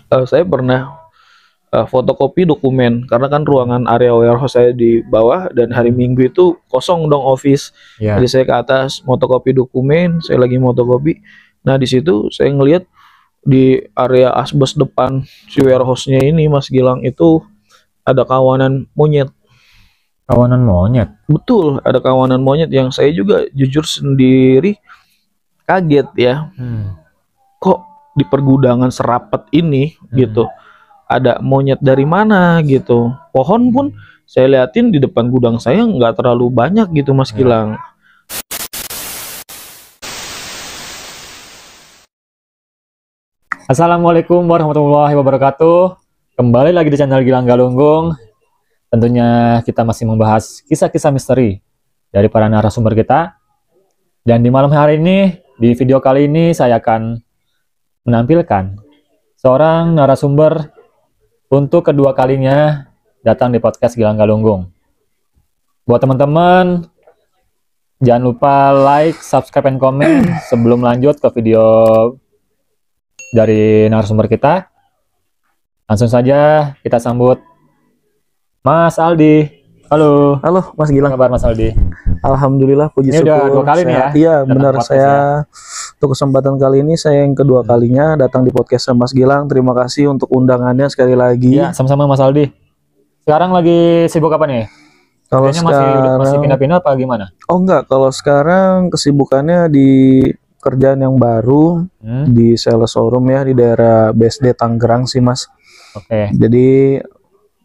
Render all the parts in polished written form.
Saya pernah fotokopi dokumen karena kan ruangan area warehouse saya di bawah dan hari Minggu itu kosong dong office. Ya. Jadi saya ke atas fotokopi dokumen, saya lagi fotokopi. Nah, di situ saya ngelihat di area asbes depan si warehouse-nya ini Mas Gilang itu ada kawanan monyet. Kawanan monyet. Betul, ada kawanan monyet yang saya juga jujur sendiri kaget ya. Kok di pergudangan serapat ini gitu ada monyet dari mana gitu. Pohon pun saya liatin di depan gudang saya nggak terlalu banyak gitu Mas Gilang. Assalamualaikum warahmatullahi wabarakatuh. Kembali lagi di channel Gilang Galunggung. Tentunya kita masih membahas kisah-kisah misteri dari para narasumber kita. Dan di malam hari ini, di video kali ini saya akan menampilkan seorang narasumber untuk kedua kalinya datang di podcast Gilang Galunggung. Buat teman-teman, jangan lupa like, subscribe, dan komen sebelum lanjut ke video dari narasumber kita. Langsung saja kita sambut Mas Aldi. Halo. Halo Mas Apa Gilang. kabar Mas Aldi? Alhamdulillah, puji Ini syukur. udah dua kali nih ya, Iya datang benar, podcast saya untuk kesempatan kali ini saya yang kedua kalinya datang di podcast Mas Gilang. Terima kasih untuk undangannya sekali lagi. Iya, sama-sama Mas Aldi. Sekarang lagi sibuk apa nih? Kalau Kayaknya sekarang masih pindah-pindah apa gimana? oh enggak, kalau sekarang kesibukannya di kerjaan yang baru di sales showroom ya di daerah BSD Tangerang sih Mas. Oke. Jadi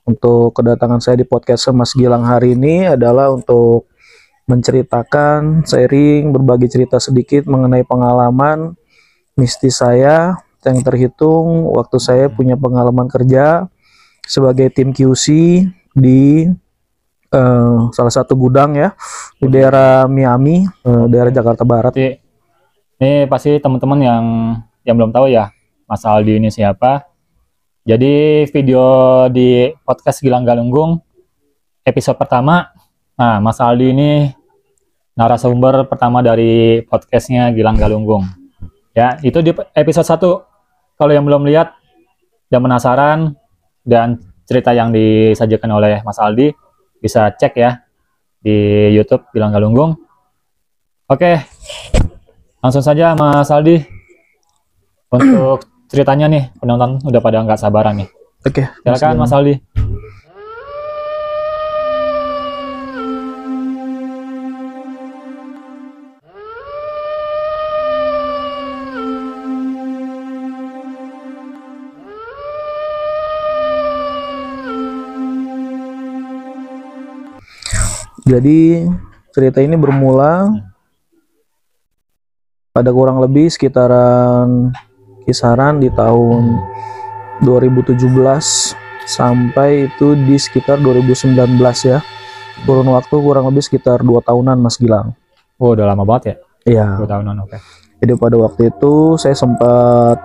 untuk kedatangan saya di podcast Mas Gilang hari ini adalah untuk menceritakan, sharing, berbagi cerita sedikit mengenai pengalaman mistis saya yang terhitung waktu saya punya pengalaman kerja sebagai tim QC di salah satu gudang ya di daerah Miami, daerah Jakarta Barat. Jadi, ini pasti teman-teman yang belum tahu ya, Mas Aldi ini siapa. Jadi video di podcast Gilang Galunggung episode pertama, nah Mas Aldi ini narasumber pertama dari podcastnya Gilang Galunggung. Ya, itu di episode 1. Kalau yang belum lihat dan penasaran dan cerita yang disajikan oleh Mas Aldi, bisa cek ya di YouTube Gilang Galunggung. Oke, langsung saja Mas Aldi untuk ceritanya nih, penonton udah pada nggak sabaran nih. Oke, Silakan Mas Aldi. Jadi cerita ini bermula pada kurang lebih kisaran di tahun 2017 sampai itu di sekitar 2019 ya. Kurun waktu kurang lebih sekitar 2 tahunan Mas Gilang. Oh, udah lama banget ya? Iya. 2 tahunan, oke. Jadi pada waktu itu saya sempat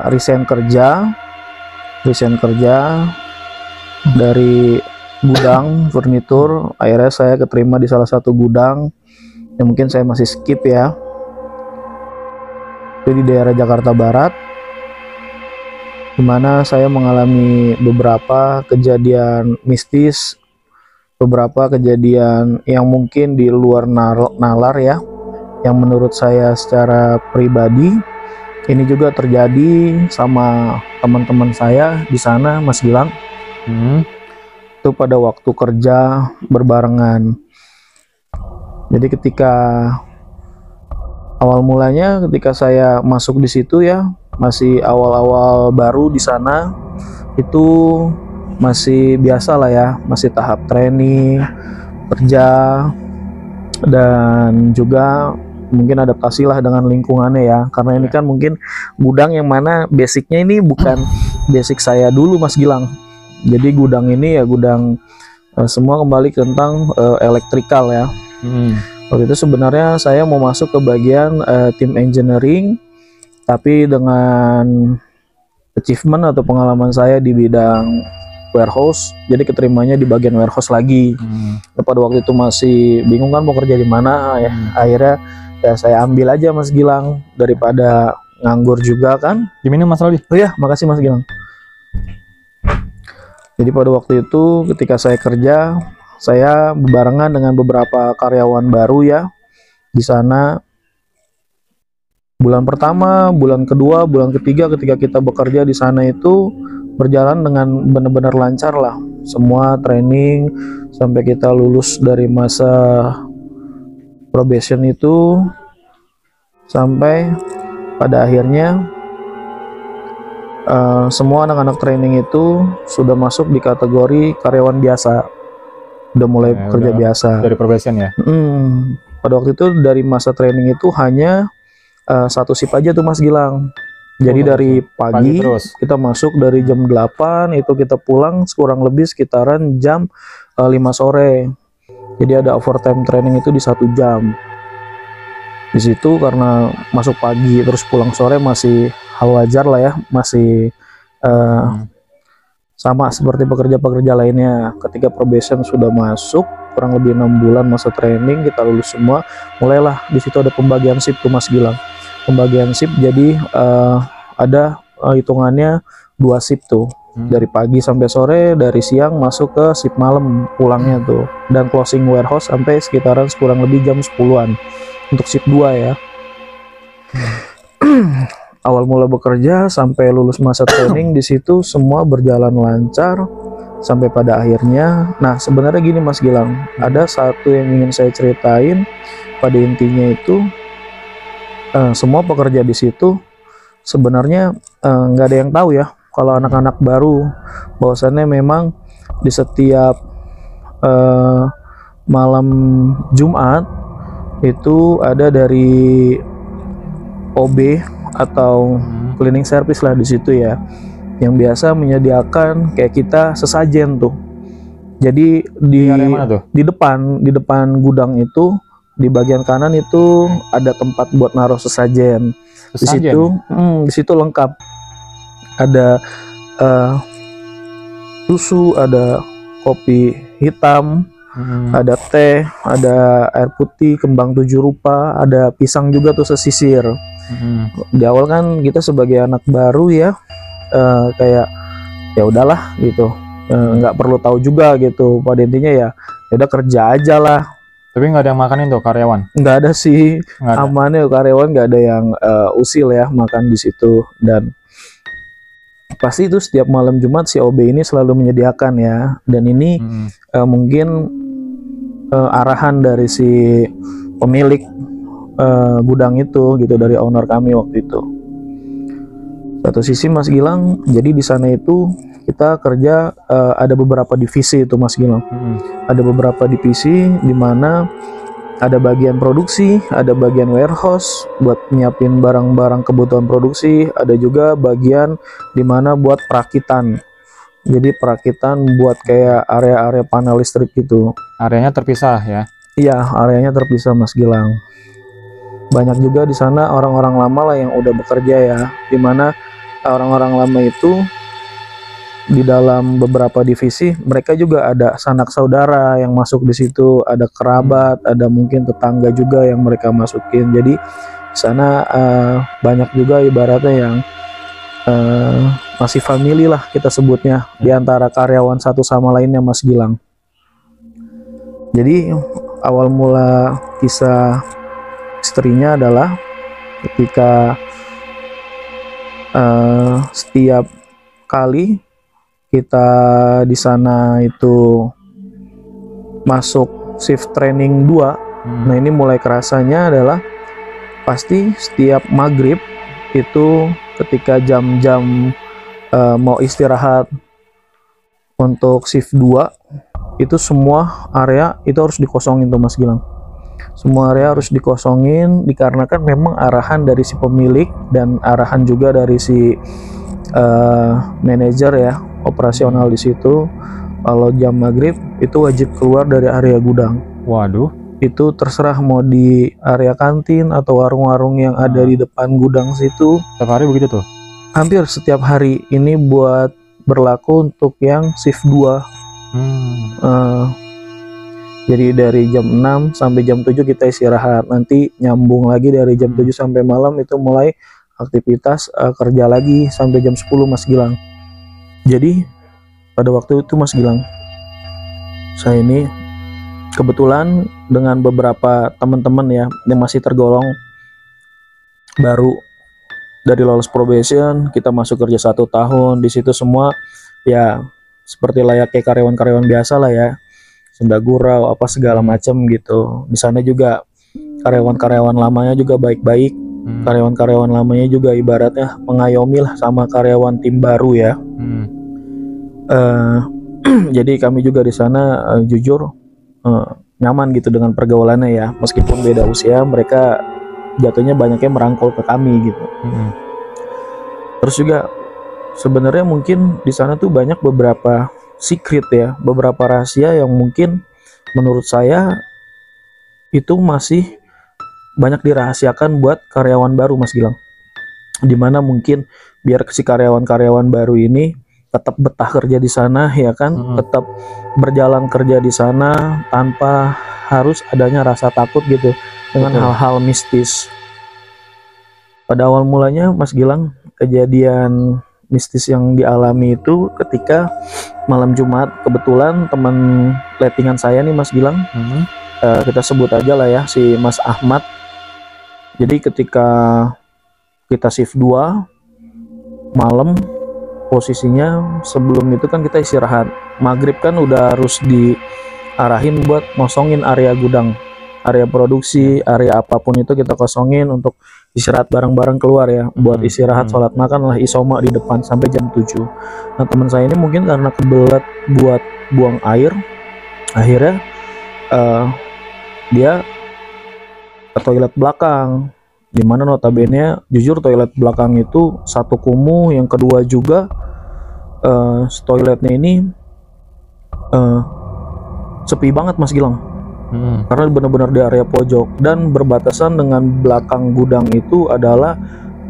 resign kerja dari gudang furnitur. Akhirnya saya keterima di salah satu gudang yang mungkin saya masih skip ya, itu di daerah Jakarta Barat, dimana saya mengalami beberapa kejadian mistis, beberapa kejadian yang mungkin di luar nalar ya, yang menurut saya secara pribadi ini juga terjadi sama teman-teman saya di sana Mas Gilang. Itu pada waktu kerja berbarengan. Jadi ketika awal mulanya ketika saya masuk di situ ya, masih awal-awal baru di sana, itu masih biasa lah ya, masih tahap training, kerja, dan juga mungkin adaptasi lah dengan lingkungannya ya, karena ini kan mungkin gudang yang mana basicnya ini bukan basic saya dulu Mas Gilang. Jadi gudang ini ya gudang semua kembali tentang elektrikal ya. Waktu itu sebenarnya saya mau masuk ke bagian tim engineering, tapi dengan achievement atau pengalaman saya di bidang warehouse, jadi keterimanya di bagian warehouse lagi. Pada waktu itu masih bingung kan mau kerja di mana ya. Akhirnya ya saya ambil aja Mas Gilang, daripada nganggur juga kan. Diminum Mas Rodi. Oh ya, makasih Mas Gilang. Jadi pada waktu itu ketika saya kerja, saya berbarengan dengan beberapa karyawan baru ya di sana. Bulan pertama, bulan kedua, bulan ketiga ketika kita bekerja di sana itu berjalan dengan benar-benar lancar lah. Semua training sampai kita lulus dari masa probation itu, sampai pada akhirnya semua anak-anak training itu sudah masuk di kategori karyawan biasa, udah mulai bekerja biasa dari probation ya. Pada waktu itu dari masa training itu hanya satu shift aja tuh Mas Gilang. Jadi dari pagi terus kita masuk dari jam 8 itu kita pulang kurang lebih sekitaran jam 5 sore. Jadi ada overtime training itu di 1 jam. Di situ karena masuk pagi terus pulang sore masih hal wajar lah ya, masih sama seperti pekerja-pekerja lainnya. Ketika probation sudah masuk kurang lebih 6 bulan masa training, kita lulus semua, mulailah di situ ada pembagian shift tuh Mas Gilang. Pembagian shift jadi ada hitungannya 2 shift tuh, dari pagi sampai sore, dari siang masuk ke shift malam pulangnya tuh, dan closing warehouse sampai sekitaran kurang lebih jam 10-an untuk shift 2 ya. Awal mula bekerja sampai lulus masa training di situ semua berjalan lancar sampai pada akhirnya. Nah sebenarnya gini Mas Gilang, ada satu yang ingin saya ceritain. Pada intinya itu semua pekerja di situ sebenarnya nggak ada yang tahu ya kalau anak-anak baru, bahwasannya memang di setiap malam Jumat itu ada dari OB atau cleaning service lah di situ ya, yang biasa menyediakan kayak kita sesajen tuh. Jadi di mana tuh? di depan gudang itu di bagian kanan itu ada tempat buat naruh sesajen. Di situ lengkap. Ada susu, ada kopi hitam, ada teh, ada air putih, kembang 7 rupa, ada pisang juga tuh sesisir. Di awal kan kita sebagai anak baru ya, kayak ya udahlah gitu, nggak perlu tahu juga gitu. Pada intinya ya udah kerja aja lah. Tapi nggak ada yang makanin tuh karyawan? Nggak ada sih, ada. Amannya karyawan nggak ada yang usil ya makan di situ. Dan pasti itu setiap malam Jumat si OB ini selalu menyediakan ya. Dan ini mungkin arahan dari si pemilik gudang itu gitu, dari owner kami waktu itu. Satu sisi Mas Gilang, jadi di sana itu kita kerja ada beberapa divisi itu Mas Gilang. Ada beberapa divisi di mana ada bagian produksi, ada bagian warehouse buat nyiapin barang-barang kebutuhan produksi, ada juga bagian di mana buat perakitan. Jadi perakitan buat kayak area-area panel listrik gitu. Areanya terpisah ya? Iya, areanya terpisah Mas Gilang. Banyak juga di sana orang-orang lama lah yang udah bekerja ya, di mana orang-orang lama itu di dalam beberapa divisi mereka juga ada sanak saudara yang masuk di situ, ada kerabat, ada mungkin tetangga juga yang mereka masukin. Jadi di sana banyak juga ibaratnya yang masih family lah kita sebutnya di antara karyawan satu sama lainnya Mas Gilang. Jadi awal mula kisah istrinya adalah ketika setiap kali kita di sana itu masuk shift training 2, nah ini mulai kerasanya adalah pasti setiap maghrib itu ketika jam-jam mau istirahat untuk shift 2 itu semua area itu harus dikosongin tuh Mas Gilang. Semua area harus dikosongin dikarenakan memang arahan dari si pemilik dan arahan juga dari si manajer ya, operasional di situ. Kalau jam maghrib itu wajib keluar dari area gudang. Waduh. Itu terserah mau di area kantin atau warung-warung yang ada di depan gudang situ. Setiap hari begitu tuh? Hampir setiap hari. Ini buat berlaku untuk yang shift 2. Jadi dari jam 6 sampai jam 7 kita istirahat. Nanti nyambung lagi dari jam 7 sampai malam itu mulai aktivitas kerja lagi sampai jam 10 Mas Gilang. Jadi pada waktu itu Mas Gilang, saya ini kebetulan dengan beberapa teman-teman ya yang masih tergolong baru dari lolos probation, kita masuk kerja 1 tahun di situ semua ya seperti layaknya karyawan-karyawan biasa lah ya, senda gurau apa segala macam gitu. Di sana juga karyawan-karyawan lamanya juga baik-baik, karyawan-karyawan lamanya juga ibaratnya mengayomi lah sama karyawan tim baru ya. Jadi kami juga di sana jujur nyaman gitu dengan pergaulannya ya, meskipun beda usia, mereka jatuhnya banyaknya merangkul ke kami gitu. Terus juga sebenarnya mungkin di sana tuh banyak beberapa secret ya, beberapa rahasia yang mungkin menurut saya itu masih banyak dirahasiakan buat karyawan baru Mas Gilang. Dimana mungkin biar si karyawan-karyawan baru ini tetap betah kerja di sana ya kan, tetap berjalan kerja di sana tanpa harus adanya rasa takut gitu dengan hal-hal mistis. Pada awal mulanya Mas Gilang, kejadian mistis yang dialami itu ketika malam Jumat, kebetulan teman lettingan saya nih Mas Gilang, kita sebut aja lah ya si Mas Ahmad. Jadi ketika kita shift 2 malam, posisinya sebelum itu kan kita istirahat maghrib, kan udah harus diarahin buat ngosongin area gudang, area produksi, area apapun itu kita kosongin untuk istirahat bareng-bareng keluar ya, buat istirahat, sholat makan lah isoma di depan sampai jam 7. Nah teman saya ini mungkin karena kebelet buat buang air, akhirnya dia ke toilet belakang, dimana notabene jujur toilet belakang itu satu kumuh, yang kedua juga toiletnya ini sepi banget Mas Gilang. Karena benar-benar di area pojok dan berbatasan dengan belakang gudang itu adalah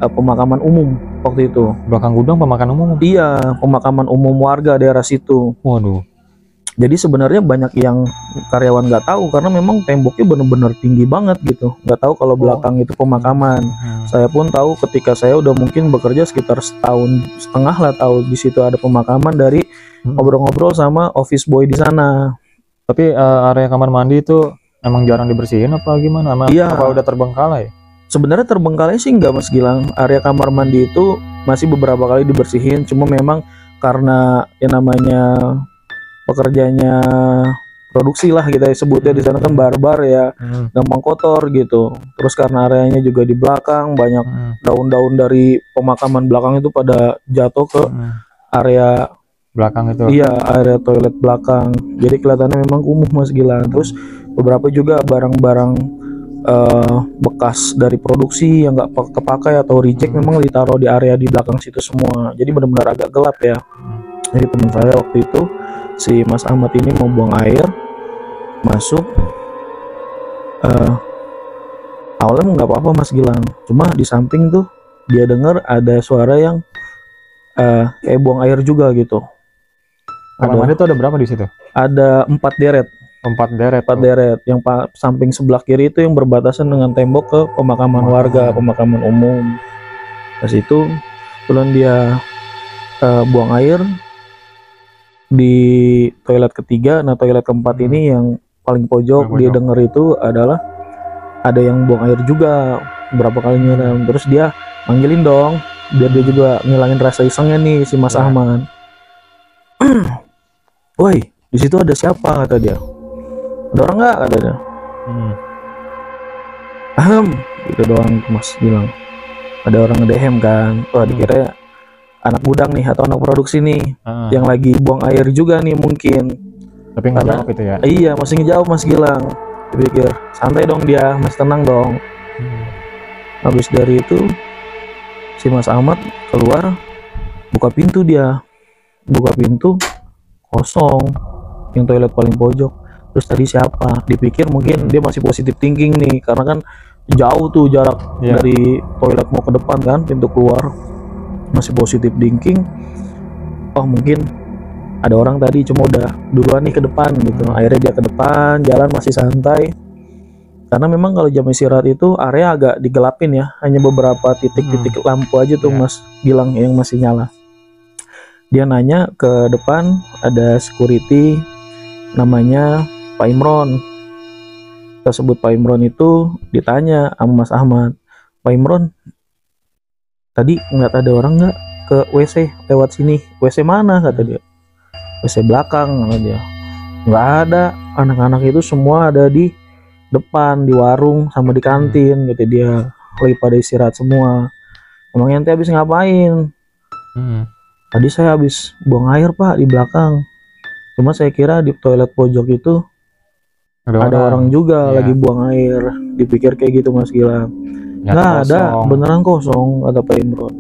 pemakaman umum waktu itu. Belakang gudang pemakaman umum? Iya, pemakaman umum warga daerah situ. Waduh. Jadi sebenarnya banyak yang karyawan nggak tahu karena memang temboknya benar-benar tinggi banget gitu. Nggak tahu kalau belakang itu pemakaman. Saya pun tahu ketika saya udah mungkin bekerja sekitar 1,5 tahun lah, tahu di situ ada pemakaman dari ngobrol-ngobrol sama office boy di sana. Tapi area kamar mandi itu emang jarang dibersihin apa gimana? Iya. Apa udah terbengkalai? Sebenarnya terbengkalai sih enggak Mas Gilang. Area kamar mandi itu masih beberapa kali dibersihin, cuma memang karena yang namanya pekerjanya produksi lah kita sebutnya di sana kan barbar ya, gampang kotor gitu. Terus karena areanya juga di belakang, banyak daun-daun dari pemakaman belakang itu pada jatuh ke area belakang itu. Iya, area toilet belakang. Jadi kelihatannya memang kumuh Mas Gilang. Terus beberapa juga barang-barang bekas dari produksi yang nggak kepakai atau reject memang ditaruh di area di belakang situ semua. Jadi benar-benar agak gelap ya. Jadi teman saya waktu itu si Mas Ahmad ini mau buang air, masuk. Awalnya nggak apa-apa Mas Gilang. Cuma di samping tuh dia dengar ada suara yang kayak buang air juga gitu. Kamar mandi itu ada berapa di situ? Ada 4 deret. 4 deret. 4 deret. Yang samping sebelah kiri itu yang berbatasan dengan tembok ke pemakaman warga, pemakaman umum. Pas itu kemudian dia buang air di toilet ketiga. Nah toilet keempat ini yang paling pojok, dia dengar itu adalah ada yang buang air juga berapa kali nyiram. Terus dia manggilin dong biar dia juga ngilangin rasa isengnya nih si Mas Ahmad. Woi, di situ ada siapa, kata dia. Ada orang nggak, kata dia. Gitu doang Mas bilang. Ada orang ngedehem kan. Wah, dikira anak gudang nih atau anak produksi nih yang lagi buang air juga nih mungkin. Tapi nggak jawab itu ya? Iya, masih ngejawab Mas Gilang. Dipikir santai dong dia, masih tenang dong. Habis dari itu si Mas Ahmad keluar, buka pintu dia. Buka pintu kosong, yang toilet paling pojok. Terus tadi siapa? Dipikir mungkin dia masih positive thinking nih, karena kan jauh tuh jarak dari toilet mau ke depan kan, pintu keluar. Masih positive thinking. Oh mungkin ada orang tadi cuma udah duluan nih ke depan gitu. Akhirnya dia ke depan, jalan masih santai. Karena memang kalau jam istirahat itu area agak digelapin ya, hanya beberapa titik-titik lampu aja tuh Mas Gilang yang masih nyala. Dia nanya ke depan, ada security namanya Pak Imron. Kita sebut Pak Imron itu, ditanya sama Mas Ahmad, Pak Imron, tadi ngeliat ada orang nggak ke WC lewat sini? WC mana? Kata dia. WC belakang, kata dia. Nggak ada, anak-anak itu semua ada di depan, di warung sama di kantin, gitu dia. Lagi pada istirahat semua. Emang ente habis ngapain? Tadi saya habis buang air Pak di belakang. Cuma saya kira di toilet pojok itu ada orang juga lagi buang air. Dipikir kayak gitu Mas Gilang. Nggak ada, beneran kosong, kata Pak Imron.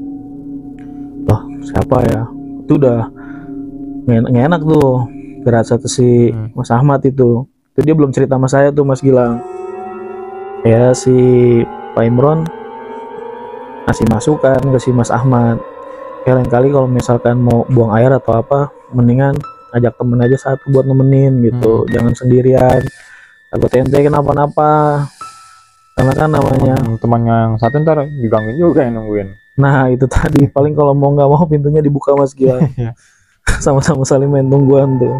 Loh, siapa ya? Itu udah nggak enak tuh. Firasat si Mas Ahmad itu dia belum cerita sama saya tuh Mas Gilang. Ya si Pak Imron ngasih masukan ke si Mas Ahmad. Ya lain kali kalau misalkan mau buang air atau apa, mendingan ajak temen aja satu buat nemenin gitu. Jangan sendirian. Takut ente kenapa-napa. Karena kan namanya temannya yang satu ntar digangguin juga yang nungguin. Nah itu tadi, paling kalau mau nggak mau pintunya dibuka Mas Gilang. Sama-sama saling main tungguan tuh.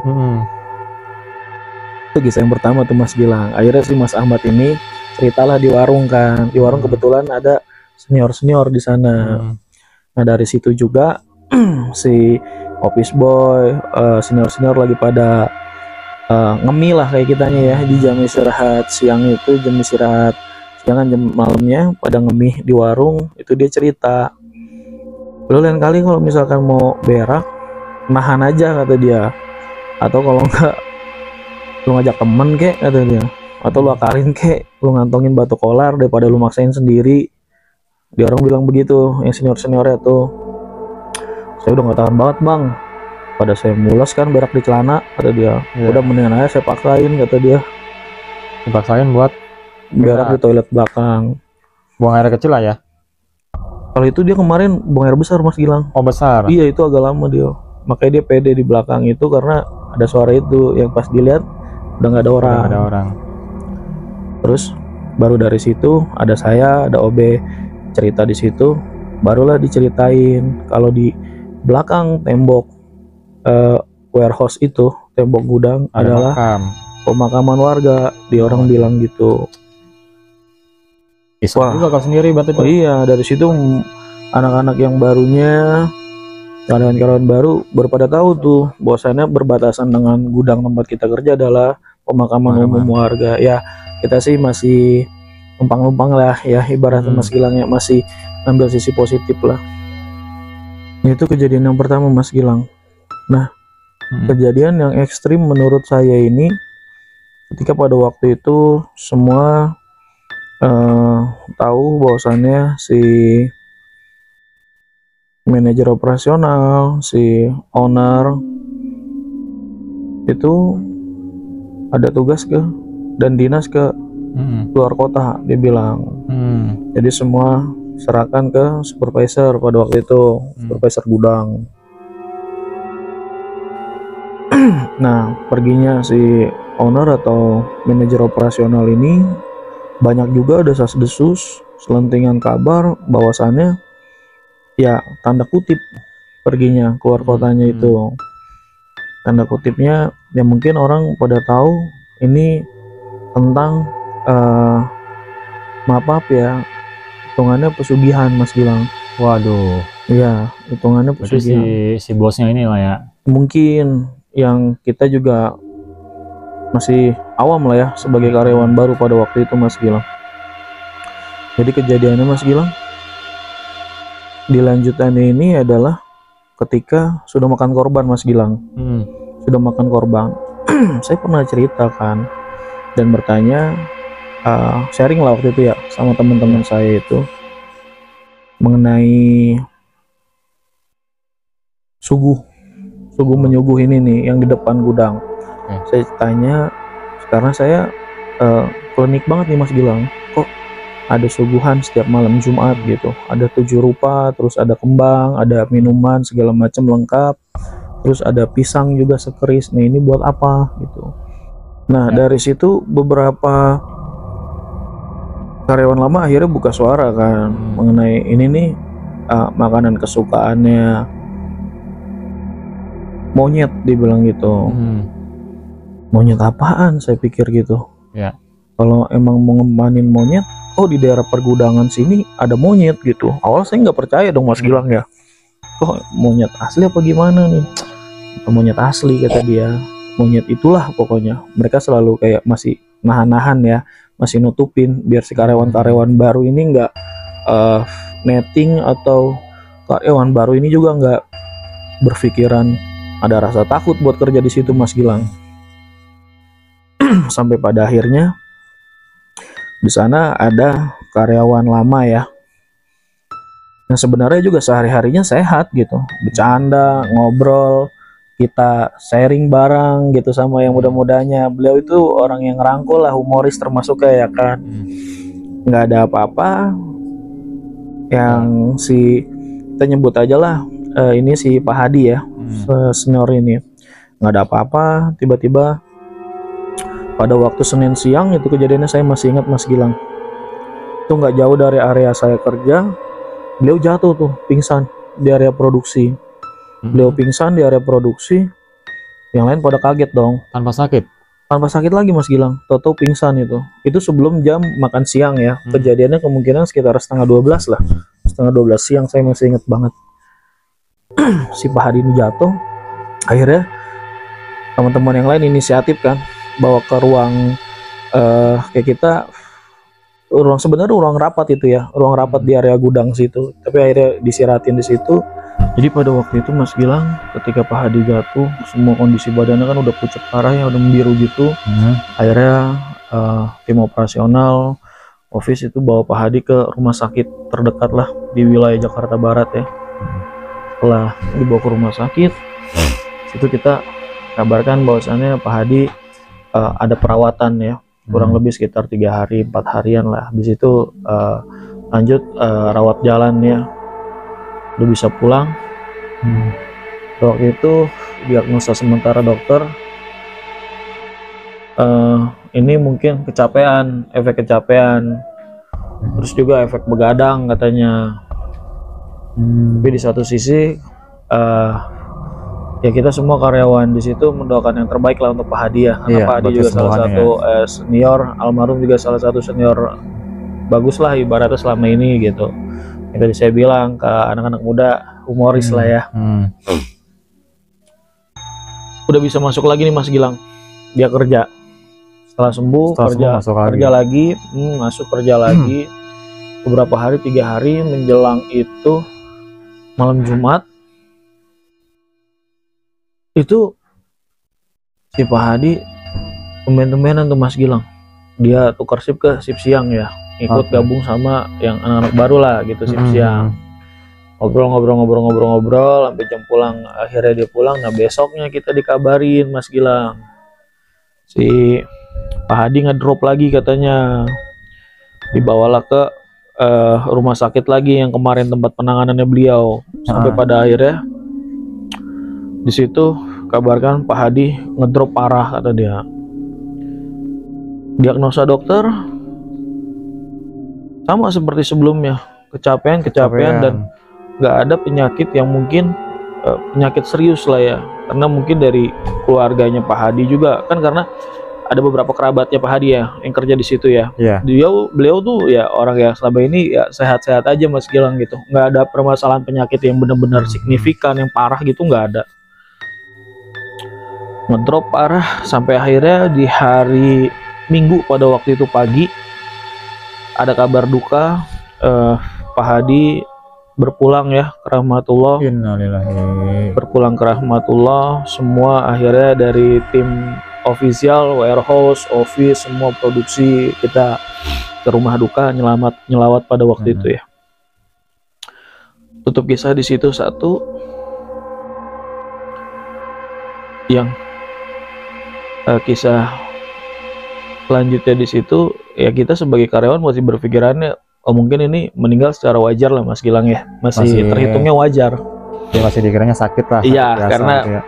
Itu kisah yang pertama tuh Mas Gilang. Akhirnya si Mas Ahmad ini ceritalah di warung kan. Di warung kebetulan ada senior-senior di sana. Nah dari situ juga si office boy, senior-senior lagi pada ngemil lah kayak kitanya ya di jam istirahat siang itu, jam istirahat siangan jam malamnya pada ngemih di warung. Itu dia cerita, lu lain kali kalau misalkan mau berak nahan aja kata dia, atau kalau enggak lu ngajak temen kek kata dia, atau lu akalin kek, lu ngantongin batu kolar daripada lu maksain sendiri. Dia orang bilang begitu yang senior-seniornya tuh. Saya udah nggak tahan banget bang, pada saya mulas kan berak di celana kata dia. Udah mendingan aja saya paksain kata dia, dipaksain buat berak di toilet belakang, buang air kecil lah ya. Kalau itu dia kemarin buang air besar Mas Gilang. Oh besar. Iya itu agak lama dia, makanya dia pede di belakang itu karena ada suara itu yang pas dilihat udah nggak ada orang. Udah ada orang. Terus baru dari situ ada saya, ada OB cerita di situ, barulah diceritain kalau di belakang tembok warehouse itu, tembok gudang ada adalah pemakaman warga. Dia orang bilang gitu. Wah, juga kau sendiri berarti. Oh iya, dari situ anak-anak yang barunya, karyawan-karyawan baru pada tahu tuh bahwasannya berbatasan dengan gudang tempat kita kerja adalah pemakaman umum warga. Ya kita sih masih numpang-numpang lah ya, ibaratnya Mas Gilang ya, masih ambil sisi positif lah. Itu kejadian yang pertama Mas Gilang. Nah kejadian yang ekstrim menurut saya ini ketika pada waktu itu semua tahu bahwasannya si manajer operasional, si owner itu ada tugas ke dan dinas ke luar kota, dia bilang. Jadi semua serahkan ke supervisor pada waktu itu, supervisor gudang. Nah perginya si owner atau manajer operasional ini banyak juga desas-desus, selentingan kabar bahwasannya ya tanda kutip perginya keluar kotanya itu. Tanda kutipnya ya mungkin orang pada tahu ini tentang maaf ya, hitungannya pesugihan Mas Gilang. Waduh. Iya, hitungannya pesugihan. Si bosnya ini lah ya. Mungkin yang kita juga masih awam lah ya sebagai karyawan baru pada waktu itu Mas Gilang. Jadi kejadiannya Mas Gilang, dilanjutannya ini adalah ketika sudah makan korban Mas Gilang. Sudah makan korban. Saya pernah ceritakan dan bertanya, sharing lah waktu itu ya sama teman-teman saya itu mengenai suguh menyuguh ini nih yang di depan gudang. Saya tanya, karena saya klinik banget nih Mas Gilang, kok ada suguhan setiap malam Jumat gitu, ada 7 rupa, terus ada kembang, ada minuman segala macam lengkap, terus ada pisang juga sekeris. Nah ini buat apa gitu. Nah dari situ beberapa karyawan lama akhirnya buka suara kan mengenai ini nih, makanan kesukaannya monyet, dibilang gitu. Monyet apaan, saya pikir gitu. Ya. Kalau emang mau ngemanin monyet, oh di daerah pergudangan sini ada monyet gitu. Awal saya nggak percaya dong Mas Gilang ya. Kok monyet asli apa gimana nih? Monyet asli kata dia. Monyet itulah pokoknya. Mereka selalu kayak masih nahan-nahan ya, masih nutupin biar si karyawan-karyawan baru ini nggak netting, atau karyawan baru ini juga nggak berpikiran ada rasa takut buat kerja di situ Mas Gilang. Sampai pada akhirnya di sana ada karyawan lama ya. Nah sebenarnya juga sehari-harinya sehat gitu, bercanda, ngobrol, kita sharing bareng gitu sama yang muda-mudanya. Beliau itu orang yang ngerangkul lah, humoris termasuknya ya kan. Nggak ada apa-apa. Yang kita nyebut aja lah, ini si Pak Hadi ya, senior ini. Nggak ada apa-apa, tiba-tiba pada waktu Senin siang itu kejadiannya, saya masih ingat Mas Gilang. Itu nggak jauh dari area saya kerja, beliau jatuh tuh, pingsan di area produksi. Beliau pingsan di area produksi, yang lain pada kaget dong. Tanpa sakit? Tanpa sakit lagi Mas Gilang, toto pingsan itu. Itu sebelum jam makan siang ya. Kejadiannya kemungkinan sekitar setengah 12 lah. Setengah 12 siang, saya masih ingat banget. Si Pak Hadi ini jatuh. Akhirnya teman-teman yang lain inisiatif kan, bawa ke ruang kayak kita, sebenarnya ruang rapat itu ya, ruang rapat di area gudang situ, tapi akhirnya disiratin di situ. Jadi pada waktu itu Mas Gilang, ketika Pak Hadi jatuh, semua kondisi badannya kan udah pucat parah ya, udah membiru gitu. Akhirnya tim operasional office itu bawa Pak Hadi ke rumah sakit terdekat lah di wilayah Jakarta Barat ya. Setelah dibawa ke rumah sakit, situ kita kabarkan bahwasannya Pak Hadi ada perawatan ya, kurang lebih sekitar 3 hari 4 harian lah. Habis itu lanjut rawat jalan ya, udah bisa pulang. Waktu itu diagnosa sementara dokter, ini mungkin kecapean, efek kecapean, terus juga efek begadang katanya. Tapi di satu sisi ya kita semua karyawan di situ mendoakan yang terbaik lah untuk Pak Hadi ya, karena Pak Hadi juga salah satu senior, almarhum juga salah satu senior bagus lah ibaratnya selama ini gitu. Yang tadi saya bilang ke anak-anak muda, humoris lah ya. Udah bisa masuk lagi nih Mas Gilang, dia kerja setelah sembuh, kerja lagi, masuk kerja lagi. Beberapa hari, 3 hari menjelang itu malam Jumat itu si Pak Hadi tumben-tumbenan tuh Mas Gilang, dia tukar shift ke shift siang ya, ikut gabung sama yang anak-anak baru lah gitu, shift siang. Ngobrol sampai jam pulang, akhirnya dia pulang. Nah besoknya kita dikabarin Mas Gilang, si Pak Hadi ngedrop lagi katanya, dibawalah ke rumah sakit lagi yang kemarin tempat penanganannya beliau. Sampai pada akhirnya di situ kabarkan Pak Hadi ngedrop parah kata dia. Diagnosa dokter sama seperti sebelumnya, kecapean dan nggak ada penyakit yang mungkin penyakit serius lah ya, karena mungkin dari keluarganya Pak Hadi juga kan, karena ada beberapa kerabatnya Pak Hadi ya yang kerja di situ ya. Beliau tuh ya orang yang selama ini ya sehat-sehat aja Mas Gilang gitu, nggak ada permasalahan penyakit yang benar-benar signifikan yang parah gitu, nggak ada. Ngedrop parah sampai akhirnya di hari Minggu pada waktu itu pagi ada kabar duka, Pak Hadi berpulang ya ke rahmatullah. Innalillahi. Berpulang ke rahmatullah. Semua akhirnya dari tim official, warehouse, office, semua produksi kita ke rumah duka, nyelawat pada waktu itu ya. Tutup kisah di situ satu yang kisah selanjutnya di situ ya, kita sebagai karyawan masih berpikirannya oh mungkin ini meninggal secara wajar lah Mas Gilang ya, masih terhitungnya wajar ya, masih dikiranya sakit lah. Iya karena gitu ya.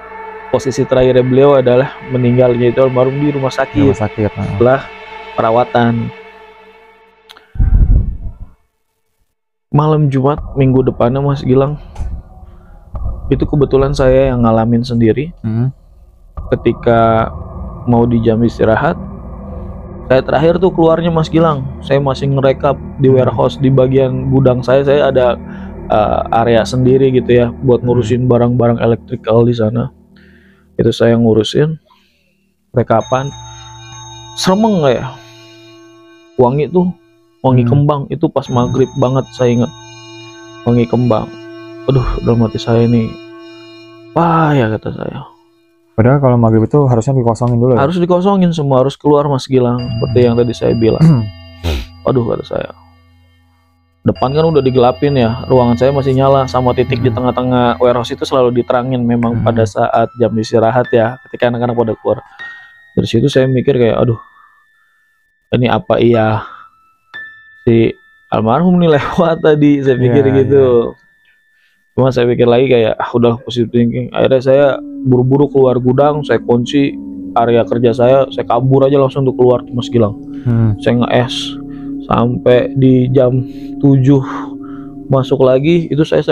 Posisi terakhirnya beliau adalah meninggalnya itu almarhum di rumah sakit, setelah perawatan. malam Jumat minggu depannya Mas Gilang, itu kebetulan saya yang ngalamin sendiri. Ketika mau di jam istirahat, saya terakhir tuh keluarnya Mas Gilang, saya masih ngerekap di warehouse di bagian gudang saya ada area sendiri gitu ya buat ngurusin barang-barang elektrikal di sana. Itu saya ngurusin rekapan, seremeng nggak ya, wangi kembang itu pas maghrib banget, saya ingat wangi kembang. Aduh, dalam hati saya ini ya kata saya. Padahal kalau maghrib itu harusnya dikosongin dulu ya? Harus dikosongin semua, harus keluar Mas Gilang, seperti yang tadi saya bilang. Aduh kata saya, depan kan udah digelapin ya, ruangan saya masih nyala, sama titik di tengah-tengah warehouse itu selalu diterangin memang pada saat jam istirahat ya, ketika anak-anak pada keluar. Dari situ saya mikir kayak, aduh, ini apa iya si almarhum nih lewat tadi, saya pikir gitu. Cuma saya pikir lagi kayak, udah positive thinking. Akhirnya saya buru-buru keluar gudang, saya kunci area kerja saya kabur aja langsung untuk keluar Mas Gilang. Saya nge-es sampai di jam 7 masuk lagi, itu saya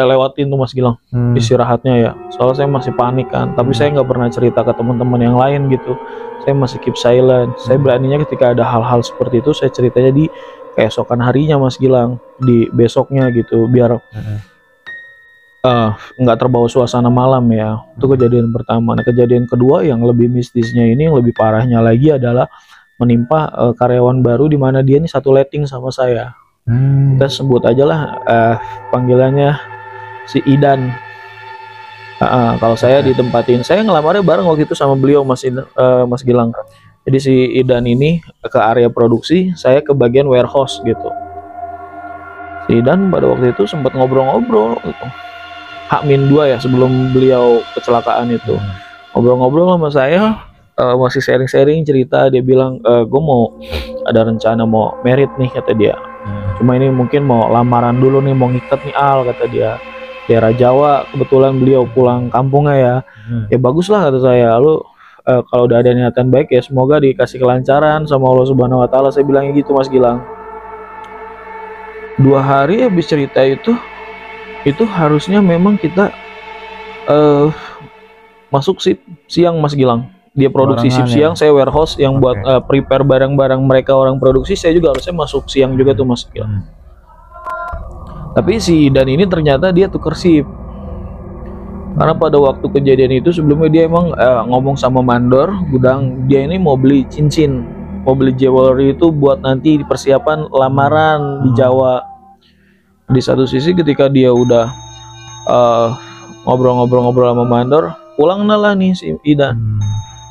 lewatin tuh Mas Gilang istirahatnya ya, soalnya saya masih panik kan, tapi saya nggak pernah cerita ke teman-teman yang lain gitu, saya masih keep silent. Saya beraninya ketika ada hal-hal seperti itu saya ceritanya di keesokan harinya Mas Gilang, di besoknya gitu, biar nggak terbawa suasana malam ya. Itu kejadian pertama. Nah, kejadian kedua yang lebih mistisnya ini, yang lebih parahnya lagi adalah menimpa karyawan baru, di mana dia ini satu letting sama saya. Kita sebut aja lah panggilannya si Idan. Kalau saya ditempatin, saya ngelamarnya bareng waktu itu sama beliau Mas Gilang. Jadi si Idan ini ke area produksi, saya ke bagian warehouse gitu. Si Idan pada waktu itu sempat ngobrol-ngobrol gitu. H-2 ya sebelum beliau kecelakaan itu. Ngobrol-ngobrol sama saya, masih sharing-sharing cerita. Dia bilang, gue mau ada rencana mau merit nih kata dia. Cuma ini mungkin mau lamaran dulu nih, mau ngikat nih Al kata dia. Daerah Jawa, kebetulan beliau pulang kampungnya ya. Ya bagus lah kata saya, lu kalau udah ada niatan baik ya semoga dikasih kelancaran sama Allah Subhanahu Wa Taala. Saya bilangnya gitu Mas Gilang. 2 hari habis cerita itu harusnya memang kita masuk shift siang Mas Gilang. Dia produksi shift siang, saya warehouse yang buat prepare barang-barang mereka orang produksi. Saya juga harusnya masuk siang juga tuh Mas Gilang. Tapi si Dan ini ternyata dia tuker shift, karena pada waktu kejadian itu sebelumnya dia emang ngomong sama mandor gudang, dia ini mau beli cincin, mau beli jewelry itu buat nanti di persiapan lamaran di Jawa. Di satu sisi ketika dia udah ngobrol-ngobrol sama mandor, pulang lah nih si Idan.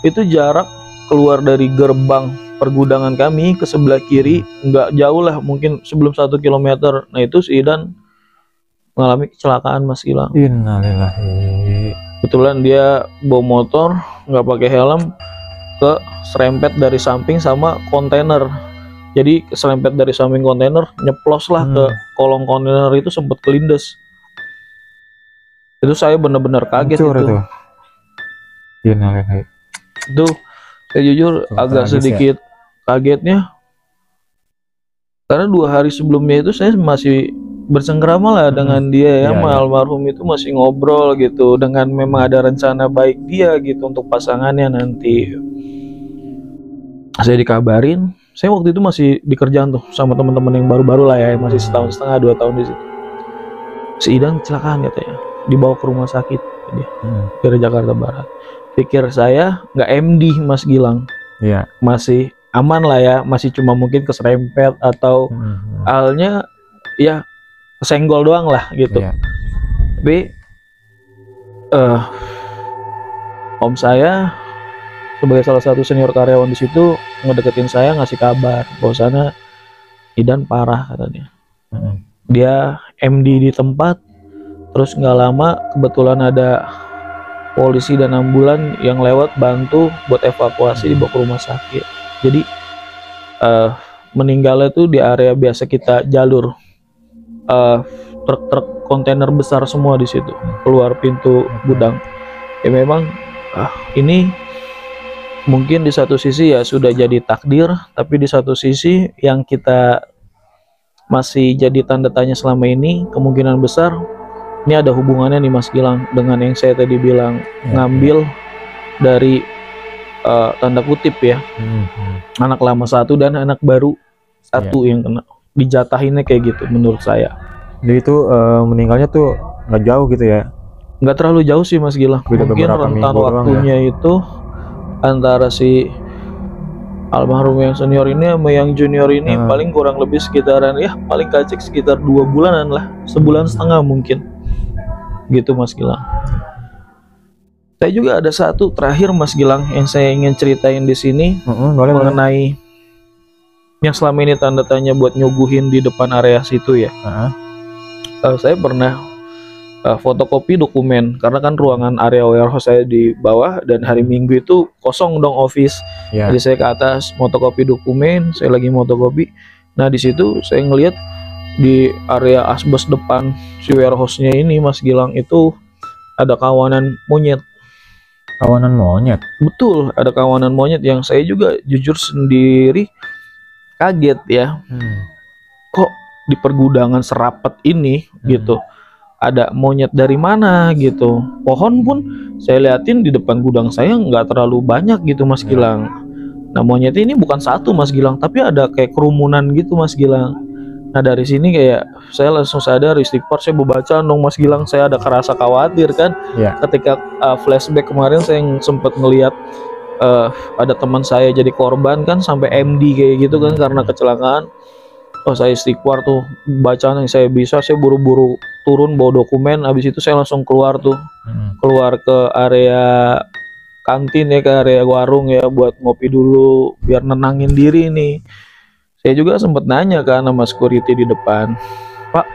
Itu jarak keluar dari gerbang pergudangan kami ke sebelah kiri nggak jauh lah, mungkin sebelum 1 kilometer. Nah itu si Idan mengalami kecelakaan Mas Gilang. Innalillahi. Kebetulan dia bawa motor nggak pakai helm, ke serempet dari samping sama kontainer. Jadi serempet dari samping kontainer, nyeplos lah ke kolong kontainer itu, sempat kelindes. Itu saya benar-benar kaget itu. Itu saya jujur agak sedikit kagetnya, karena 2 hari sebelumnya itu saya masih bersengkrama lah dengan dia ya, almarhum itu masih ngobrol gitu, dengan memang ada rencana baik dia gitu untuk pasangannya nanti. Saya dikabarin, saya waktu itu masih di kerjaan tuh sama teman-teman yang baru-baru lah ya, masih 1,5 2 tahun di situ. Si Idan kecelakaan katanya, dibawa ke rumah sakit dia dari Jakarta Barat. Pikir saya nggak MD Mas Gilang, masih aman lah ya, masih cuma mungkin keserempet atau halnya ya kesenggol doang lah gitu. Tapi om saya sebagai salah satu senior karyawan di situ ngedeketin saya, ngasih kabar bahwasanya Idan parah katanya. Dia MD di tempat, terus nggak lama kebetulan ada polisi dan ambulan yang lewat bantu buat evakuasi, dibawa ke rumah sakit. Jadi meninggalnya tuh di area biasa kita jalur truk-truk kontainer besar semua di situ, keluar pintu gudang. Ya memang ini mungkin di satu sisi ya sudah jadi takdir, tapi di satu sisi yang kita masih jadi tanda tanya selama ini, kemungkinan besar ini ada hubungannya nih Mas Gilang dengan yang saya tadi bilang, ngambil dari tanda kutip ya, anak lama satu dan anak baru satu yang kena, dijatahinnya kayak gitu menurut saya. Jadi itu meninggalnya tuh nggak jauh gitu ya? Nggak terlalu jauh sih Mas Gilang, Beda mungkin beberapa rentan minggu doang waktunya itu antara si almarhum yang senior ini sama yang junior ini paling kurang lebih sekitaran ya paling kacik sekitar 2 bulanan lah, sebulan setengah mungkin gitu Mas Gilang. Saya juga ada satu terakhir Mas Gilang yang saya ingin ceritain di sini, boleh, mengenai yang selama ini tanda tanya buat nyuguhin di depan area situ ya. Saya pernah fotokopi dokumen karena kan ruangan area warehouse saya di bawah dan hari Minggu itu kosong dong office. Jadi saya ke atas fotokopi dokumen, saya lagi fotokopi. Nah di situ saya ngelihat di area asbes depan si warehouse-nya ini Mas Gilang itu ada kawanan monyet. Kawanan monyet? Betul, ada kawanan monyet yang saya juga jujur sendiri kaget ya. Kok di pergudangan serapat ini gitu ada monyet dari mana gitu. Pohon pun saya liatin di depan gudang saya nggak terlalu banyak gitu Mas Gilang. Nah monyet ini bukan satu Mas Gilang, tapi ada kayak kerumunan gitu Mas Gilang. Nah dari sini kayak saya langsung sadar, istighfar, saya membaca dong Mas Gilang. Saya ada kerasa khawatir kan ketika flashback kemarin saya sempat ngelihat ada teman saya jadi korban kan, sampai MD kayak gitu kan karena kecelakaan. Oh saya istighfar tuh, bacaan yang saya bisa, saya buru-buru turun bawa dokumen, habis itu saya langsung keluar tuh, keluar ke area kantin ya, ke area warung ya buat ngopi dulu biar nenangin diri nih. Saya juga sempat nanya kan sama security di depan, Pak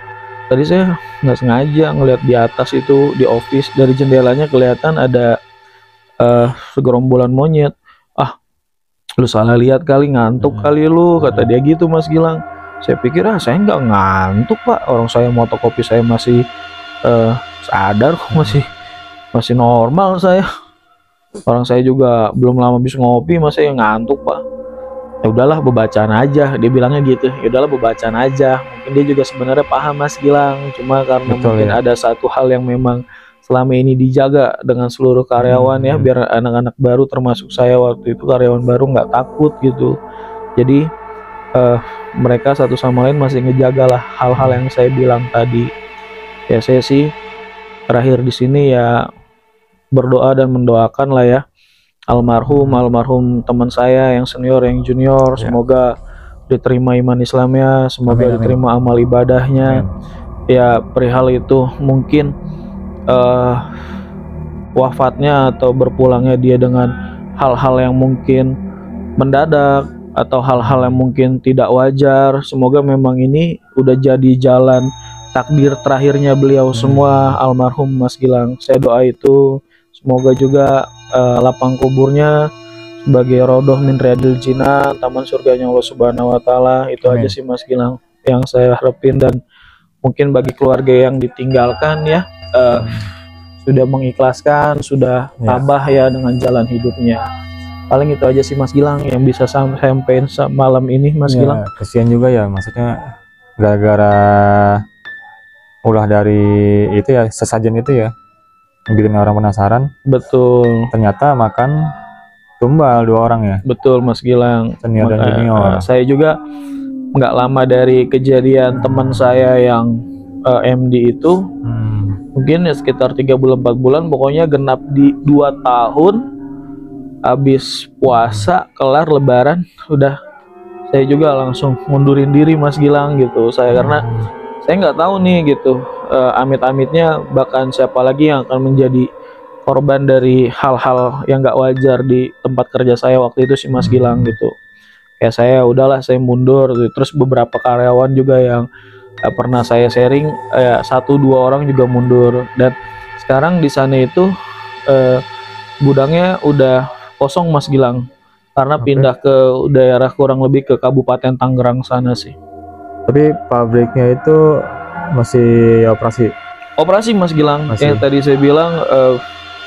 tadi saya nggak sengaja ngelihat di atas itu di office dari jendelanya kelihatan ada segerombolan monyet. Ah lu salah lihat kali, ngantuk kali lu, kata dia gitu Mas Gilang. Saya pikir saya nggak ngantuk Pak, orang saya fotokopi saya masih sadar kok, masih normal saya. Orang saya juga belum lama habis ngopi, masa yang ngantuk Pak. Ya udahlah bebacaan aja, dia bilangnya gitu. Ya udahlah bebacaan aja. Mungkin dia juga sebenarnya paham Mas Gilang, cuma karena mungkin ada satu hal yang memang selama ini dijaga dengan seluruh karyawan ya, biar anak-anak baru termasuk saya waktu itu karyawan baru nggak takut gitu. Jadi mereka satu sama lain masih ngejaga lah hal-hal yang saya bilang tadi. Ya saya sih terakhir di sini ya berdoa dan mendoakan lah ya almarhum teman saya yang senior yang junior, semoga diterima iman Islamnya, semoga diterima amal ibadahnya. Ya perihal itu mungkin wafatnya atau berpulangnya dia dengan hal-hal yang mungkin mendadak atau hal-hal yang mungkin tidak wajar, semoga memang ini udah jadi jalan takdir terakhirnya beliau semua almarhum Mas Gilang. Saya doa itu semoga juga lapang kuburnya sebagai rodoh min riyadil jinnah, taman surganya Allah Subhanahu wa taala. Itu aja sih Mas Gilang yang saya harapin, dan mungkin bagi keluarga yang ditinggalkan ya sudah mengikhlaskan, sudah tabah ya dengan jalan hidupnya. Paling itu aja sih Mas Gilang yang bisa sampaikan malam ini Mas Gilang. Kesian juga ya, maksudnya gara-gara ulah dari itu ya, sesajen itu ya, yang bikin orang penasaran. Betul. Ternyata makan tumbal 2 orang ya. Betul Mas Gilang. Senior dan junior. Saya juga nggak lama dari kejadian teman saya yang MD itu, mungkin ya sekitar 3 bulan 4 bulan, pokoknya genap di 2 tahun. Habis puasa kelar lebaran udah saya juga langsung mundurin diri Mas Gilang gitu. Saya karena saya nggak tahu nih gitu amit-amitnya bahkan siapa lagi yang akan menjadi korban dari hal-hal yang nggak wajar di tempat kerja saya waktu itu sih Mas Gilang gitu. Kayak saya udahlah saya mundur gitu. Terus beberapa karyawan juga yang pernah saya sharing 1-2 orang juga mundur, dan sekarang di sana itu gudangnya udah kosong Mas Gilang karena pindah ke daerah kurang lebih ke Kabupaten Tangerang sana sih. Tapi pabriknya itu masih operasi? Operasi Mas Gilang. Yang tadi saya bilang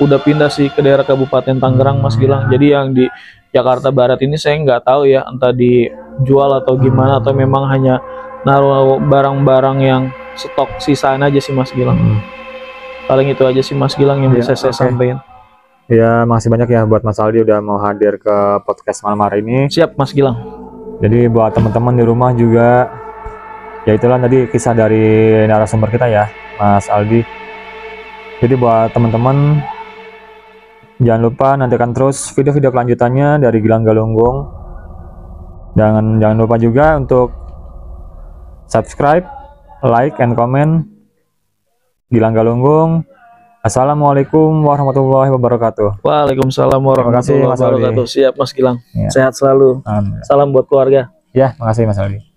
udah pindah sih ke daerah Kabupaten Tangerang Mas Gilang. Jadi yang di Jakarta Barat ini saya nggak tahu ya, entah dijual atau gimana atau memang hanya naruh barang-barang yang stok sisaan aja sih Mas Gilang. Paling itu aja sih Mas Gilang yang bisa saya sampaikan. Ya, makasih banyak ya buat Mas Aldi udah mau hadir ke podcast malam hari ini. Siap Mas Gilang. Jadi buat teman-teman di rumah juga, ya itulah tadi kisah dari narasumber kita ya, Mas Aldi. Jadi buat teman-teman, jangan lupa nantikan terus video-video kelanjutannya dari Gilang Galunggung. Dan jangan lupa juga untuk subscribe, like, and comment Gilang Galunggung. Assalamualaikum warahmatullahi wabarakatuh. Waalaikumsalam warahmatullahi wabarakatuh. Siap Mas Gilang. Ya. Sehat selalu. Amin. Salam buat keluarga. Ya, makasih Mas Aldi.